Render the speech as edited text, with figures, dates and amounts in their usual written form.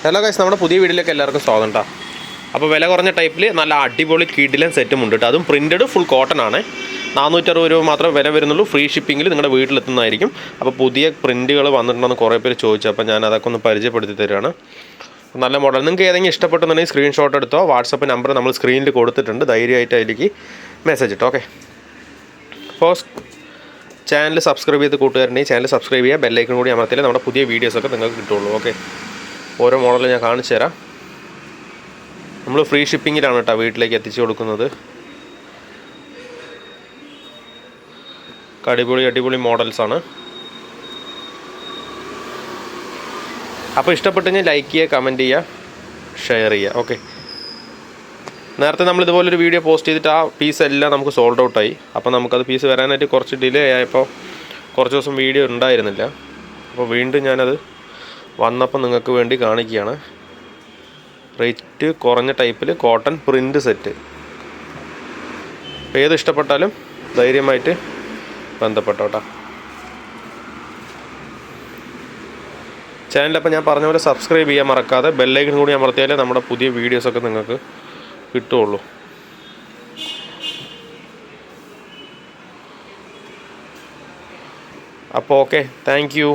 Hello guys, നമ്മുടെ പുതിയ വീഡിയോയിലേക്ക് എല്ലാവർക്കും സ്വാഗതം കേട്ടോ. അപ്പോൾ വില കുറഞ്ഞ ടൈപ്പിൽ നല്ല അടിപൊളി കിടിലൻ സെറ്റും ഉണ്ട് കേട്ടോ. അതും പ്രിൻറ്റഡ് ഫുൾ കോട്ടൺ ആണ്. 460 രൂപ മാത്രമേ വില വരുന്നുള്ളൂ. ഫ്രീ ഷിപ്പിങ്ങിൽ നിങ്ങളുടെ വീട്ടിലെത്തുന്നതായിരിക്കും. അപ്പോൾ പുതിയ പ്രിൻറ്റുകൾ വന്നിട്ടുണ്ടെന്ന് കുറേ പേര് ചോദിച്ചു. അപ്പോൾ ഞാൻ അതൊക്കെ ഒന്ന് പരിചയപ്പെടുത്തി തരുവാണ്. നല്ല മോഡൽ. നിങ്ങൾക്ക് ഏതെങ്കിലും ഇഷ്ടപ്പെട്ടെന്നുണ്ടെങ്കിൽ സ്ക്രീൻഷോട്ട് എടുത്തോ. വാട്സപ്പ് നമ്പർ നമ്മൾ സ്ക്രീനിൽ കൊടുത്തിട്ടുണ്ട്. ധൈര്യമായിട്ട് അതിലേക്ക് മെസ്സേജ് ഇട്ടോ. ഓക്കെ. അപ്പോൾ ചാനൽ സബ്സ്ക്രൈബ് ചെയ്ത് കൂട്ടുകാരുണ്ടെങ്കിൽ ചാനൽ സബ്സ്ക്രൈബ് ചെയ്യുക. ബെല്ലൈക്കൺ കൂടി അമർത്തിയാലേ നമ്മുടെ പുതിയ വീഡിയോസൊക്കെ നിങ്ങൾക്ക് കിട്ടുള്ളൂ. ഓക്കെ. ഓരോ മോഡൽ ഞാൻ കാണിച്ചു തരാം. നമ്മൾ ഫ്രീ ഷിപ്പിങ്ങിലാണ് കേട്ടോ വീട്ടിലേക്ക് എത്തിച്ചു കൊടുക്കുന്നത്. അടിപൊളി മോഡൽസാണ്. അപ്പോൾ ഇഷ്ടപ്പെട്ടെങ്കിൽ ലൈക്ക് ചെയ്യുക, കമൻറ്റ് ചെയ്യുക, ഷെയർ ചെയ്യുക. ഓക്കെ. നേരത്തെ നമ്മൾ ഇതുപോലൊരു വീഡിയോ പോസ്റ്റ് ചെയ്തിട്ട് ആ പീസ് എല്ലാം നമുക്ക് സോൾഡ് ഔട്ടായി. അപ്പോൾ നമുക്കത് പീസ് വരാനായിട്ട് കുറച്ച് ഡിലേ ആയപ്പോൾ കുറച്ച് ദിവസം വീഡിയോ ഉണ്ടായിരുന്നില്ല. അപ്പോൾ വീണ്ടും ഞാനത് വന്നപ്പോൾ നിങ്ങൾക്ക് വേണ്ടി കാണിക്കുകയാണ്. റേറ്റ് കുറഞ്ഞ ടൈപ്പിൽ കോട്ടൺ പ്രിൻ്റ് സെറ്റ്. ഏത് ഇഷ്ടപ്പെട്ടാലും ധൈര്യമായിട്ട് ബന്ധപ്പെട്ടോട്ടാ. ചാനലപ്പോൾ ഞാൻ പറഞ്ഞ പോലെ സബ്സ്ക്രൈബ് ചെയ്യാൻ മറക്കാതെ ബെല്ലൈക്കൺ കൂടി അമർത്തിയാലേ നമ്മുടെ പുതിയ വീഡിയോസൊക്കെ നിങ്ങൾക്ക് കിട്ടുള്ളൂ. അപ്പോൾ ഓക്കെ, താങ്ക് യു.